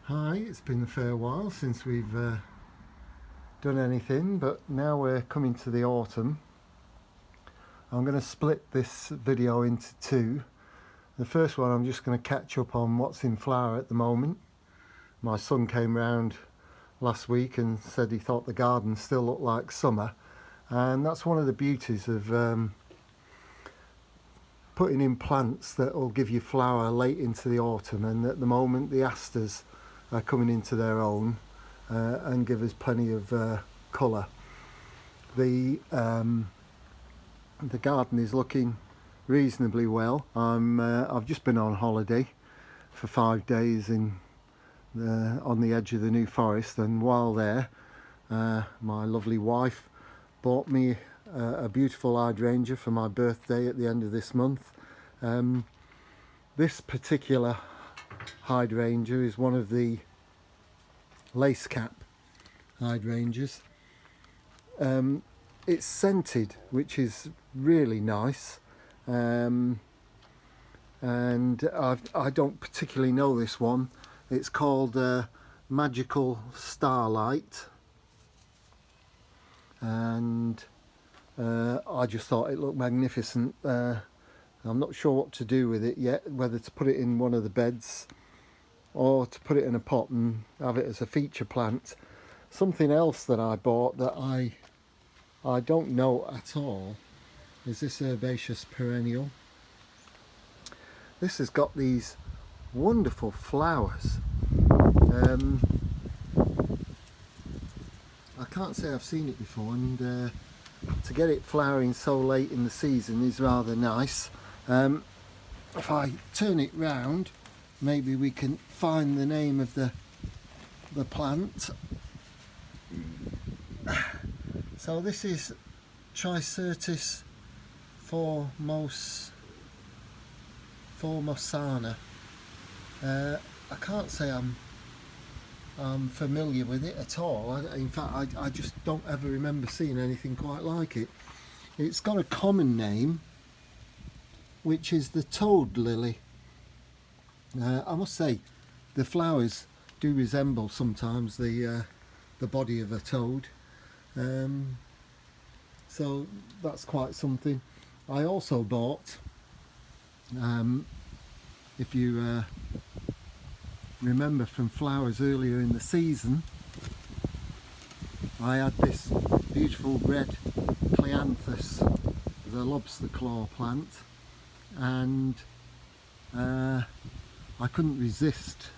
Hi, it's been a fair while since we've done anything, but now we're coming to the autumn. I'm going to split this video into two. The first one, I'm just going to catch up on what's in flower at the moment. My son came round last week and said he thought the garden still looked like summer, and that's one of the beauties of putting in plants that will give you flower late into the autumn. And at the moment the asters are coming into their own and give us plenty of colour. The garden is looking reasonably well. I've just been on holiday for 5 days on the edge of the New Forest, and while there my lovely wife bought me a beautiful hydrangea for my birthday at the end of this month. This particular hydrangea is one of the lace cap hydrangeas. It's scented, which is really nice, and I don't particularly know this one. It's called Magical Starlight, and I just thought it looked magnificent. I'm not sure what to do with it yet, whether to put it in one of the beds or to put it in a pot and have it as a feature plant. Something else that I bought that I don't know at all is this herbaceous perennial. This has got these wonderful flowers. I can't say I've seen it before, and to get it flowering so late in the season is rather nice. If I turn it round, maybe we can find the name of the plant. So this is Tricertis formosana. I can't say I'm familiar with it at all. In fact, I just don't ever remember seeing anything quite like it. It's got a common name, which is the toad lily. I must say, the flowers do resemble sometimes the body of a toad, so that's quite something. I also bought, if you remember from flowers earlier in the season, I had this beautiful red Cleanthus, the lobster claw plant, and I couldn't resist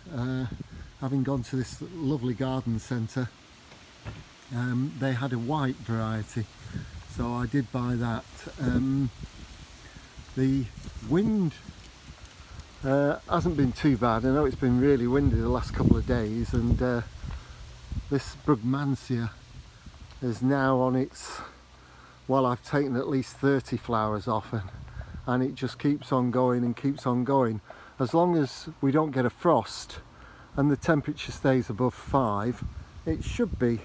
having gone to this lovely garden centre. They had a white variety, so I did buy that. The wind hasn't been too bad. I know it's been really windy the last couple of days, and this Brugmansia is now on its, well, I've taken at least 30 flowers off, and it just keeps on going and keeps on going. As long as we don't get a frost and the temperature stays above 5, it should be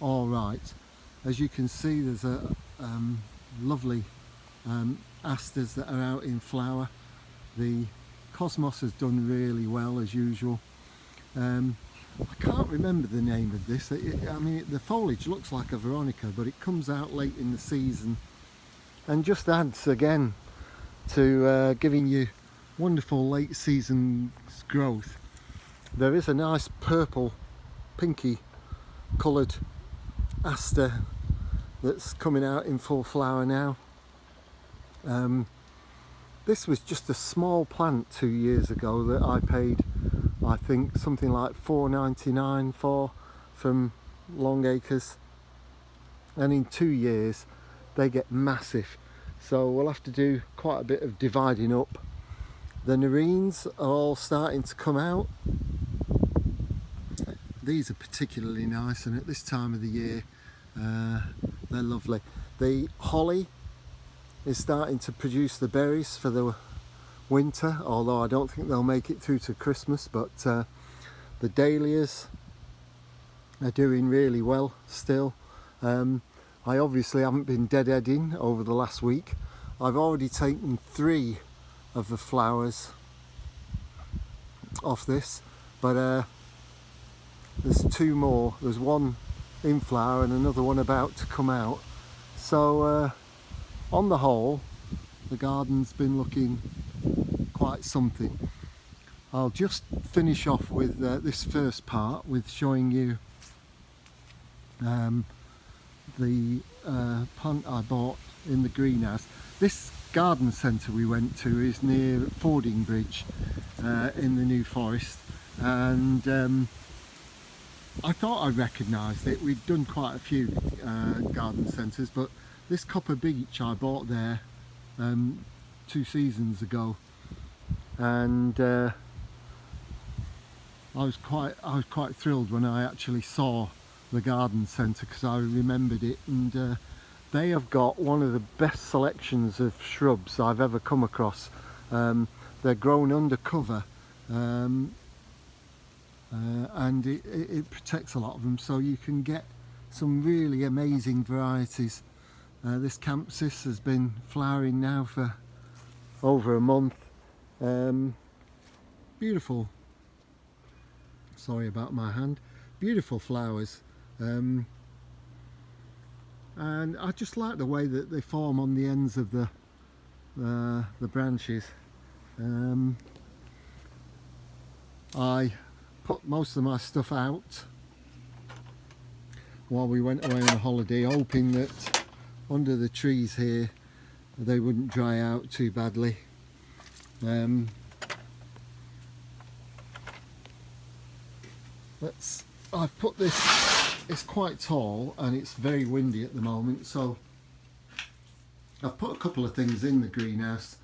all right. As you can see, there's a lovely asters that are out in flower. The cosmos has done really well as usual. I can't remember the name of this. I mean, the foliage looks like a Veronica, but it comes out late in the season and just adds again to giving you wonderful late season growth. There is a nice purple, pinky coloured aster that's coming out in full flower now. This was just a small plant 2 years ago that I paid, I think, something like £4.99 for from Longacres, and in 2 years they get massive. So we'll have to do quite a bit of dividing up. The nerines are all starting to come out. These are particularly nice, and at this time of the year they're lovely. The holly is starting to produce the berries for the winter, although I don't think they'll make it through to Christmas. But the dahlias are doing really well still. I obviously haven't been deadheading over the last week. I've already taken 3 of the flowers off this, but there's two more. There's one in flower and another one about to come out. So on the whole, the garden's been looking quite something. I'll just finish off with this first part with showing you the plant I bought in the greenhouse. This garden centre we went to is near Fordingbridge in the New Forest, and I thought I recognised it. We'd done quite a few garden centres, but this Copper Beech I bought there 2 seasons ago, and I was quite thrilled when I actually saw the garden centre, because I remembered it, and they have got one of the best selections of shrubs I've ever come across. They're grown under cover, and it protects a lot of them, so you can get some really amazing varieties. This Campsis has been flowering now for over a month. Beautiful, sorry about my hand, beautiful flowers, and I just like the way that they form on the ends of the branches. I put most of my stuff out while we went away on a holiday, hoping that under the trees here they wouldn't dry out too badly. I've put this, it's quite tall and it's very windy at the moment, so I've put a couple of things in the greenhouse.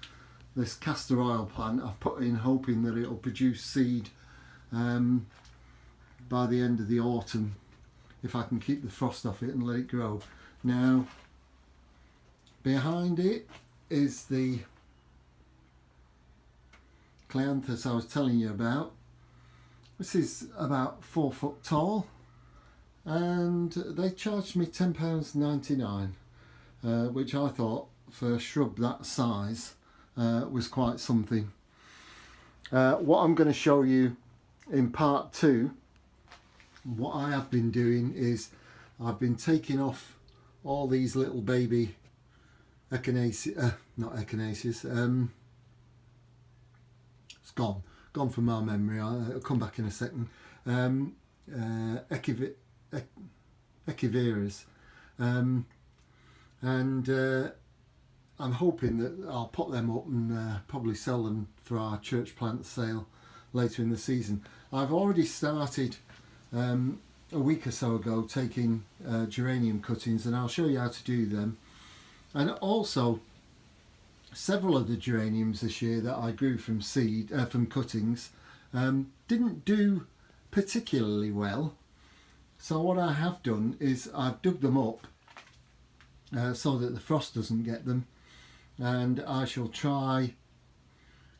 This castor oil plant I've put in hoping that it'll produce seed by the end of the autumn, if I can keep the frost off it and let it grow. Now behind it is the Cleanthus I was telling you about. This is about 4 foot tall, and they charged me £10.99, which I thought for a shrub that size was quite something. What I'm going to show you in part 2, what I have been doing is I've been taking off all these little baby echinaceas, not echinaceas, it's gone from my memory, I'll come back in a second, echeveras, and I'm hoping that I'll put them up and probably sell them for our church plant sale later in the season. I've already started a week or so ago taking geranium cuttings, and I'll show you how to do them. And also several of the geraniums this year that I grew from seed, from cuttings, didn't do particularly well. So what I have done is I've dug them up so that the frost doesn't get them, and I shall try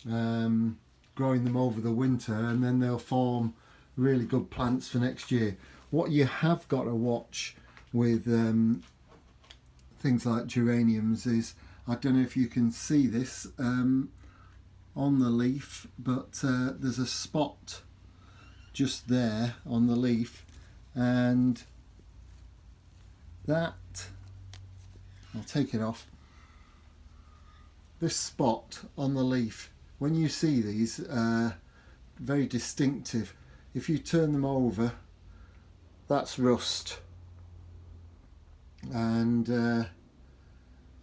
growing them over the winter, and then they'll form really good plants for next year. What you have got to watch with things like geraniums is, I don't know if you can see this on the leaf, but there's a spot just there on the leaf, and that, I'll take it off, this spot on the leaf, when you see these, very distinctive. If you turn them over, that's rust, and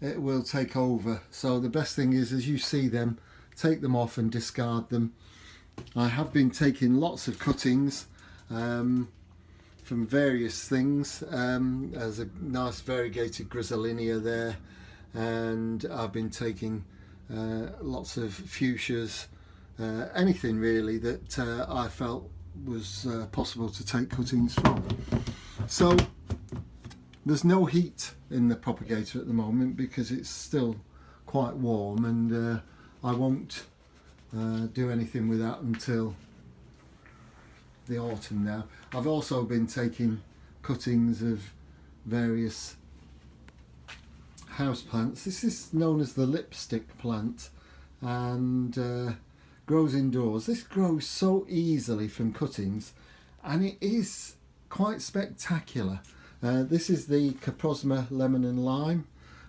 it will take over. So the best thing is, as you see them, take them off and discard them. I have been taking lots of cuttings from various things. There's a nice variegated Griselinia there, and I've been taking lots of fuchsias, anything really that I felt was possible to take cuttings from. So there's no heat in the propagator at the moment because it's still quite warm, and I won't do anything with that until the autumn now. I've also been taking cuttings of various house plants. This is known as the lipstick plant, and grows indoors. This grows so easily from cuttings, and it is quite spectacular. This is the Coprosma Lemon and Lime.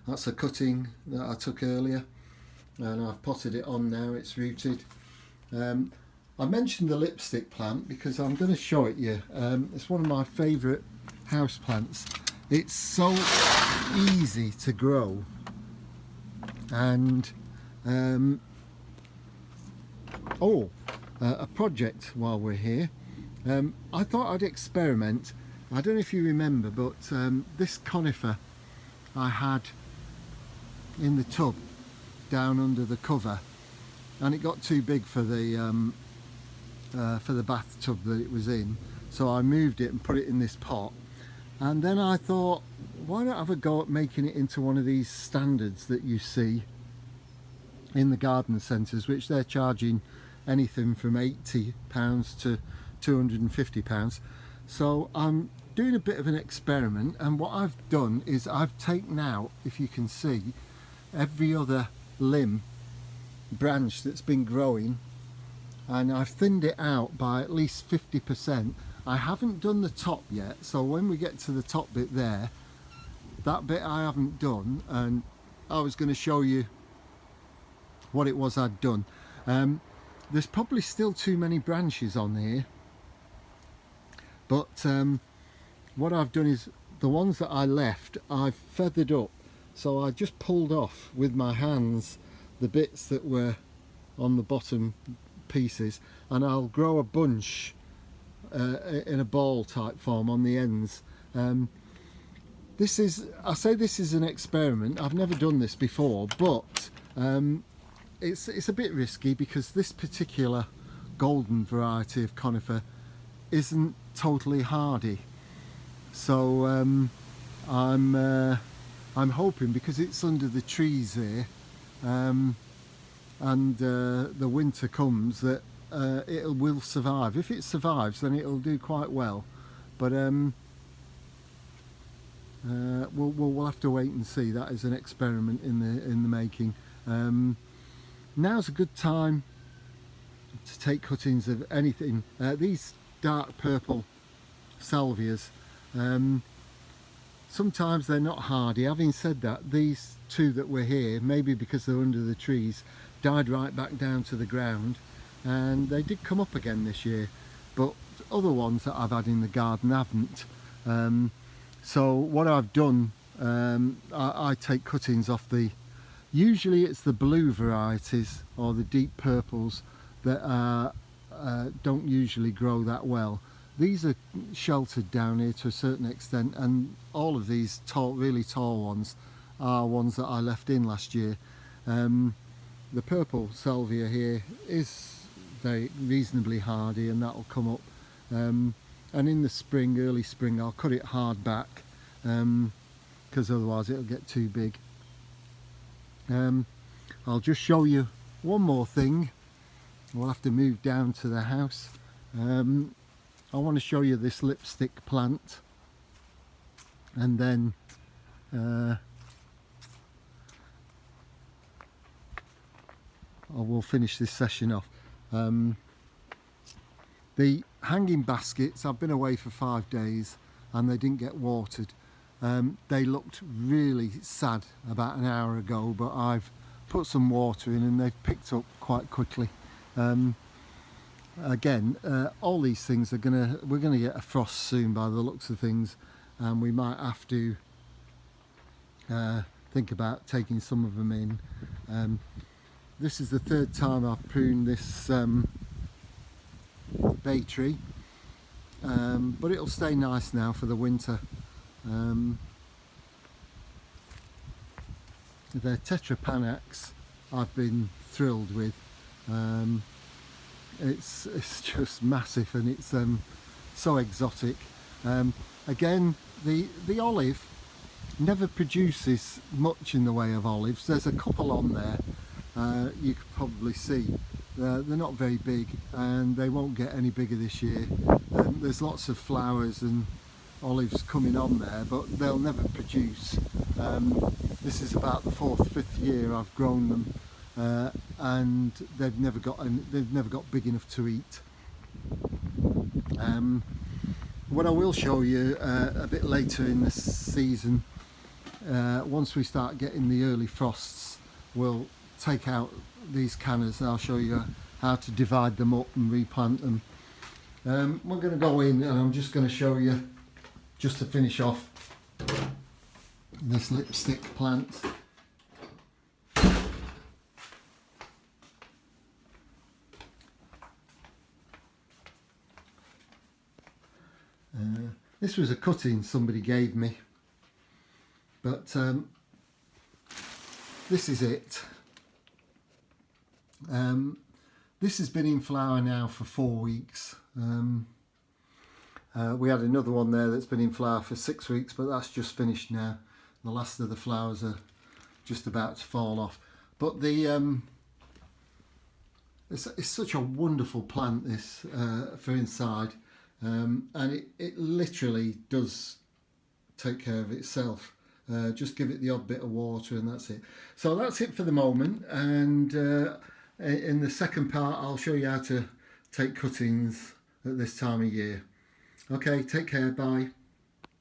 That's a cutting that I took earlier, and I've potted it on now. It's rooted. I mentioned the lipstick plant because I'm going to show it you. It's one of my favourite house plants. It's so easy to grow, and a project while we're here. I thought I'd experiment. I don't know if you remember, but this conifer I had in the tub down under the cover, and it got too big for the bathtub that it was in, so I moved it and put it in this pot. And then I thought, why not have a go at making it into one of these standards that you see in the garden centres, which they're charging anything from £80 to £250. So I'm doing a bit of an experiment, and what I've done is I've taken out, if you can see, every other limb branch that's been growing, and I've thinned it out by at least 50%. I haven't done the top yet, so when we get to the top bit there, that bit I haven't done, and I was going to show you what it was I'd done. There's probably still too many branches on here, but what I've done is the ones that I left I've feathered up, so I just pulled off with my hands the bits that were on the bottom pieces, and I'll grow a bunch in a ball type form on the ends. I say this is an experiment. I've never done this before, but it's a bit risky because this particular golden variety of conifer isn't totally hardy. So I'm hoping, because it's under the trees here, and the winter comes, that it will survive. If it survives, then it'll do quite well. But we'll have to wait and see. That is an experiment in the making. Now's a good time to take cuttings of anything. These dark purple salvias, sometimes they're not hardy. Having said that, these two that were here, maybe because they're under the trees, died right back down to the ground, and they did come up again this year, but other ones that I've had in the garden haven't. So what I've done, I take cuttings off usually it's the blue varieties or the deep purples that don't usually grow that well. These are sheltered down here to a certain extent, and all of these really tall ones are ones that I left in last year. The purple salvia here is very reasonably hardy, and that'll come up. And in the spring, early spring, I'll cut it hard back, because otherwise it'll get too big. I'll just show you one more thing. We'll have to move down to the house. I want to show you this lipstick plant, and then I will finish this session off. The hanging baskets, I've been away for 5 days and they didn't get watered. They looked really sad about an hour ago, but I've put some water in and they've picked up quite quickly. Again, all these things we're gonna get a frost soon by the looks of things, and we might have to think about taking some of them in. This is the third time I've pruned this bay tree, but it'll stay nice now for the winter. The Tetra Panax I've been thrilled with. It's just massive, and it's so exotic. Again, the olive never produces much in the way of olives. There's a couple on there, you could probably see. They're not very big, and they won't get any bigger this year. There's lots of flowers and olives coming on there, but they'll never produce. This is about the 4th, 5th year I've grown them. and they've never got big enough to eat. What I will show you a bit later in the season, once we start getting the early frosts, we'll take out these canners and I'll show you how to divide them up and replant them. We're going to go in and I'm just going to show you, just to finish off, this lipstick plant. This was a cutting somebody gave me, but this is it. This has been in flower now for 4 weeks. We had another one there that's been in flower for 6 weeks, but that's just finished now. The last of the flowers are just about to fall off. But the it's such a wonderful plant, this, for inside. And it literally does take care of itself. Just give it the odd bit of water and that's it. So that's it for the moment, and in the second part I'll show you how to take cuttings at this time of year. Okay, take care, bye.